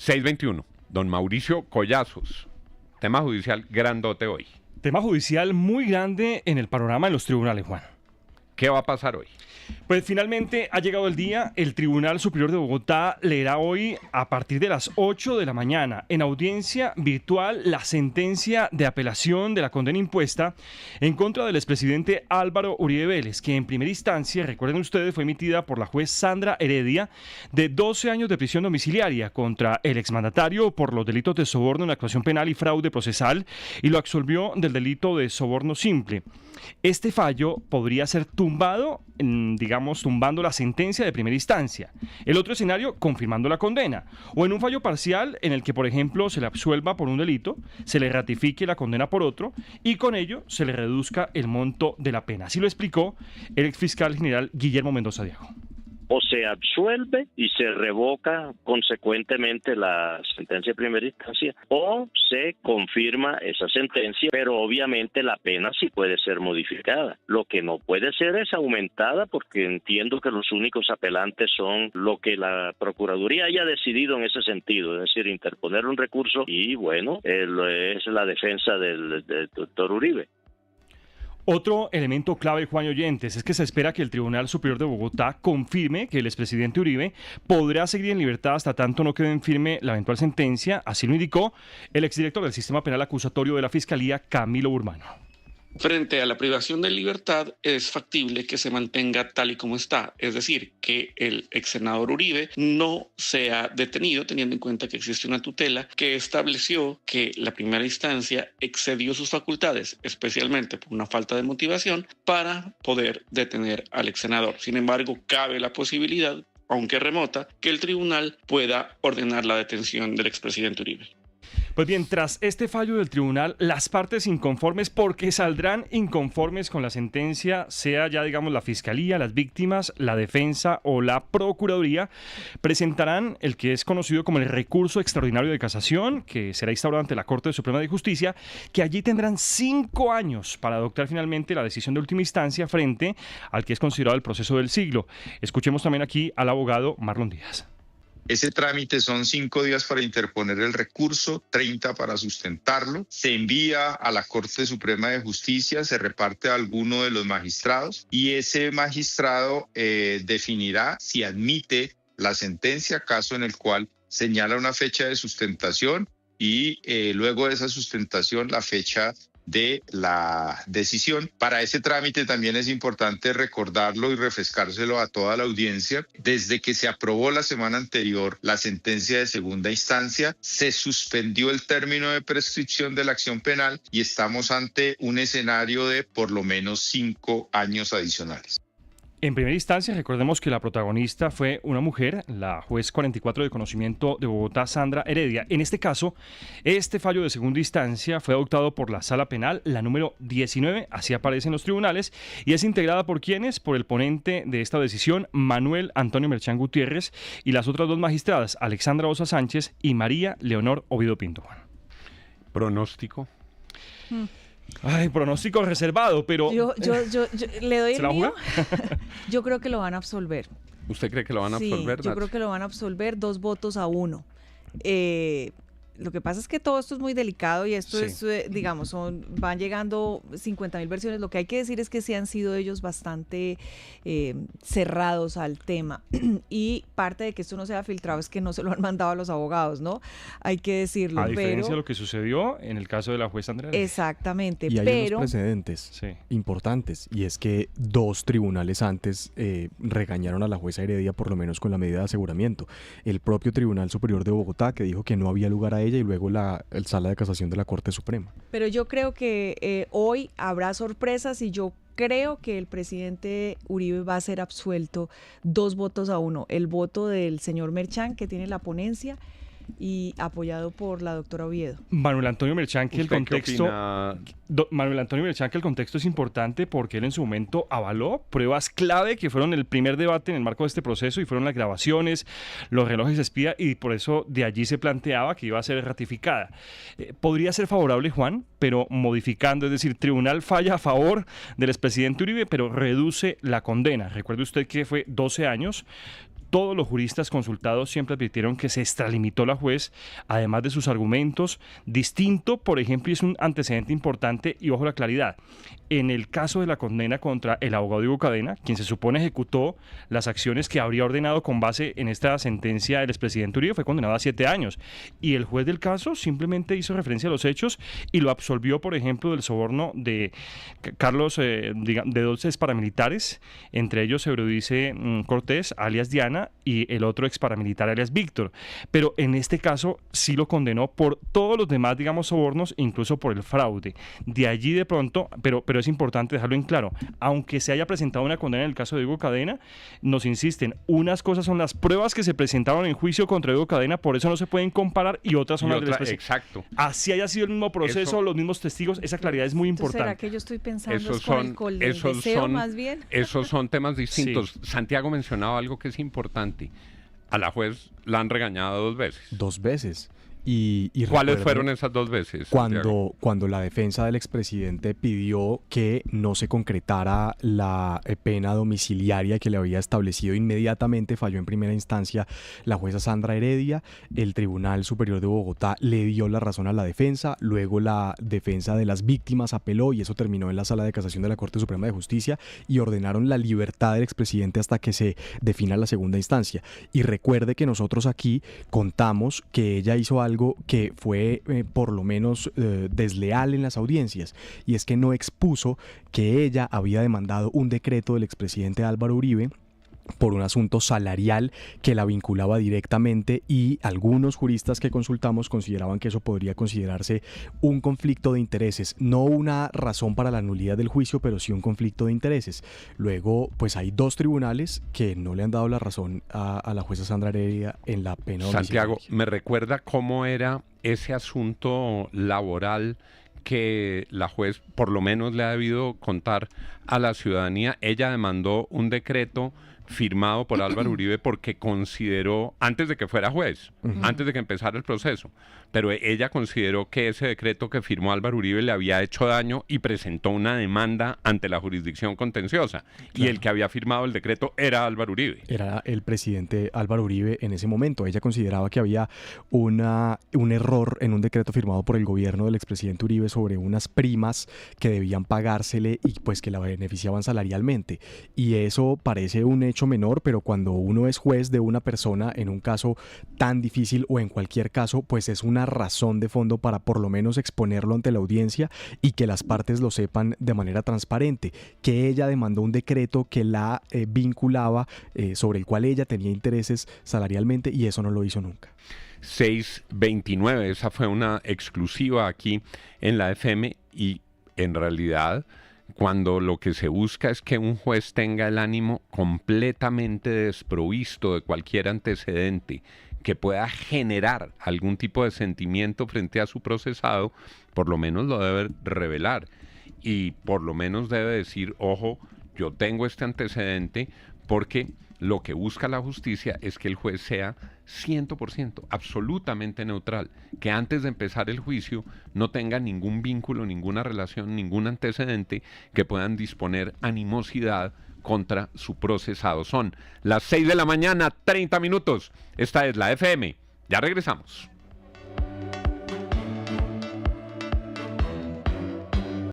6:21. Don Mauricio Collazos. Tema judicial grandote hoy. Tema judicial muy grande en el panorama de los tribunales, Juan. ¿Qué va a pasar hoy? Pues finalmente ha llegado el día. El Tribunal Superior de Bogotá leerá hoy a partir de las 8 de la mañana en audiencia virtual la sentencia de apelación de la condena impuesta en contra del expresidente Álvaro Uribe Vélez, que en primera instancia, recuerden ustedes, fue emitida por la juez Sandra Heredia de 12 años de prisión domiciliaria contra el exmandatario por los delitos de soborno en actuación penal y fraude procesal, y lo absolvió del delito de soborno simple. Este fallo podría ser tumbado, tumbando la sentencia de primera instancia. El otro escenario, confirmando la condena. O en un fallo parcial en el que, por ejemplo, se le absuelva por un delito, se le ratifique la condena por otro y con ello se le reduzca el monto de la pena. Así lo explicó el exfiscal general Guillermo Mendoza Diago. O se absuelve y se revoca consecuentemente la sentencia de primera instancia, o se confirma esa sentencia, pero obviamente la pena sí puede ser modificada. Lo que no puede ser es aumentada, porque entiendo que los únicos apelantes son lo que la Procuraduría haya decidido en ese sentido, es decir, interponer un recurso y bueno, es la defensa del doctor Uribe. Otro elemento clave, Juan y oyentes, es que se espera que el Tribunal Superior de Bogotá confirme que el expresidente Uribe podrá seguir en libertad hasta tanto no quede en firme la eventual sentencia. Así lo indicó el exdirector del Sistema Penal Acusatorio de la Fiscalía, Camilo Burmano. Frente a la privación de libertad, es factible que se mantenga tal y como está, es decir, que el ex senador Uribe no sea detenido, teniendo en cuenta que existe una tutela que estableció que la primera instancia excedió sus facultades, especialmente por una falta de motivación, para poder detener al ex senador. Sin embargo, cabe la posibilidad, aunque remota, que el tribunal pueda ordenar la detención del expresidente Uribe. Pues bien, tras este fallo del tribunal, las partes inconformes, porque saldrán inconformes con la sentencia, sea ya digamos la fiscalía, las víctimas, la defensa o la procuraduría, presentarán el que es conocido como el recurso extraordinario de casación, que será instaurado ante la Corte Suprema de Justicia, que allí tendrán 5 años para adoptar finalmente la decisión de última instancia frente al que es considerado el proceso del siglo. Escuchemos también aquí al abogado Marlon Díaz. Ese trámite son 5 días para interponer el recurso, 30 para sustentarlo. Se envía a la Corte Suprema de Justicia, se reparte a alguno de los magistrados y ese magistrado definirá si admite la sentencia, caso en el cual señala una fecha de sustentación y luego de esa sustentación la fecha de la decisión. Para ese trámite también es importante recordarlo y refrescárselo a toda la audiencia. Desde que se aprobó la semana anterior la sentencia de segunda instancia, se suspendió el término de prescripción de la acción penal y estamos ante un escenario de por lo menos 5 años adicionales. En primera instancia, recordemos que la protagonista fue una mujer, la juez 44 de conocimiento de Bogotá, Sandra Heredia. En este caso, este fallo de segunda instancia fue adoptado por la Sala Penal, la número 19, así aparece en los tribunales, y es integrada por quienes, por el ponente de esta decisión, Manuel Antonio Merchán Gutiérrez, y las otras 2 magistradas, Alexandra Osa Sánchez y María Leonor Oviedo Pinto. ¿Pronóstico? Ay, pronóstico reservado, pero... Yo le doy el mío. Yo creo que lo van a absolver. ¿Usted cree que lo van a absolver? Sí, yo creo que lo van a absolver 2-1. Lo que pasa es que todo esto es muy delicado y esto es, digamos, van llegando 50.000 versiones. Lo que hay que decir es que sí han sido ellos bastante cerrados al tema. Y parte de que esto no sea filtrado es que no se lo han mandado a los abogados, ¿no? Hay que decirlo. A diferencia de lo que sucedió en el caso de la jueza Andrea. Exactamente. Y hay unos precedentes importantes, y es que 2 tribunales antes regañaron a la jueza Heredia por lo menos con la medida de aseguramiento. El propio Tribunal Superior de Bogotá, que dijo que no había lugar a ella, y luego el Sala de Casación de la Corte Suprema. Pero yo creo que hoy habrá sorpresas y yo creo que el presidente Uribe va a ser absuelto 2-1. El voto del señor Merchán, que tiene la ponencia, y apoyado por la doctora Oviedo. Manuel Antonio Merchán, que el contexto es importante porque él en su momento avaló pruebas clave que fueron el primer debate en el marco de este proceso y fueron las grabaciones, los relojes espía, y por eso de allí se planteaba que iba a ser ratificada. Podría ser favorable, Juan, pero modificando, es decir, tribunal falla a favor del expresidente Uribe, pero reduce la condena. Recuerde usted que fue 12 años. todos los juristas consultados siempre advirtieron que se extralimitó la juez, además de sus argumentos, distinto, por ejemplo, y es un antecedente importante, y ojo la claridad, en el caso de la condena contra el abogado Diego Cadena, quien se supone ejecutó las acciones que habría ordenado con base en esta sentencia del expresidente Uribe, fue condenado a 7 años, y el juez del caso simplemente hizo referencia a los hechos y lo absolvió, por ejemplo, del soborno de Carlos, de 12 paramilitares, entre ellos Eurydice Cortés, alias Diana, y el otro ex paramilitar, alias Víctor. Pero en este caso sí lo condenó por todos los demás, digamos, sobornos, incluso por el fraude. De allí de pronto, pero es importante dejarlo en claro, aunque se haya presentado una condena en el caso de Diego Cadena, nos insisten, unas cosas son las pruebas que se presentaron en juicio contra Diego Cadena, por eso no se pueden comparar, y otras son las del expresidente. Exacto. Así haya sido el mismo proceso, los mismos testigos, esa claridad es muy importante. ¿Será que yo estoy pensando con el deseo más bien? Esos son temas distintos. Sí. Santiago mencionaba algo que es importante. A la juez la han regañado 2 veces. 2 veces. Y ¿Cuáles fueron esas 2 veces? Cuando la defensa del expresidente pidió que no se concretara la pena domiciliaria que le había establecido inmediatamente, falló en primera instancia la jueza Sandra Heredia, el Tribunal Superior de Bogotá le dio la razón a la defensa, luego la defensa de las víctimas apeló y eso terminó en la Sala de Casación de la Corte Suprema de Justicia y ordenaron la libertad del expresidente hasta que se defina la segunda instancia. Y recuerde que nosotros aquí contamos que ella hizo algo que fue por lo menos desleal en las audiencias, y es que no expuso que ella había demandado un decreto del expresidente Álvaro Uribe por un asunto salarial que la vinculaba directamente, y algunos juristas que consultamos consideraban que eso podría considerarse un conflicto de intereses, no una razón para la nulidad del juicio, pero sí un conflicto de intereses. Luego, pues hay 2 tribunales que no le han dado la razón a la jueza Sandra Heredia en la pena domiciliaria. Santiago, ¿me recuerda cómo era ese asunto laboral que la juez por lo menos le ha debido contar a la ciudadanía? Ella demandó un decreto firmado por Álvaro Uribe porque consideró, antes de que fuera juez, antes de que empezara el proceso, pero ella consideró que ese decreto que firmó Álvaro Uribe le había hecho daño y presentó una demanda ante la jurisdicción contenciosa. Claro. Y el que había firmado el decreto era Álvaro Uribe. Era el presidente Álvaro Uribe en ese momento. Ella consideraba que había un error en un decreto firmado por el gobierno del expresidente Uribe sobre unas primas que debían pagársele y pues que la beneficiaban salarialmente. Y eso parece un hecho menor, pero cuando uno es juez de una persona en un caso tan difícil o en cualquier caso, pues es una razón de fondo para por lo menos exponerlo ante la audiencia y que las partes lo sepan de manera transparente, que ella demandó un decreto que la vinculaba, sobre el cual ella tenía intereses salarialmente, y eso no lo hizo nunca. 629, esa fue una exclusiva aquí en la FM, y en realidad cuando lo que se busca es que un juez tenga el ánimo completamente desprovisto de cualquier antecedente que pueda generar algún tipo de sentimiento frente a su procesado, por lo menos lo debe revelar y por lo menos debe decir, ojo, yo tengo este antecedente, porque lo que busca la justicia es que el juez sea 100%, absolutamente neutral, que antes de empezar el juicio no tenga ningún vínculo, ninguna relación, ningún antecedente que puedan disponer animosidad contra su procesado. Son las 6 de la mañana, 30 minutos. Esta es la FM. Ya regresamos.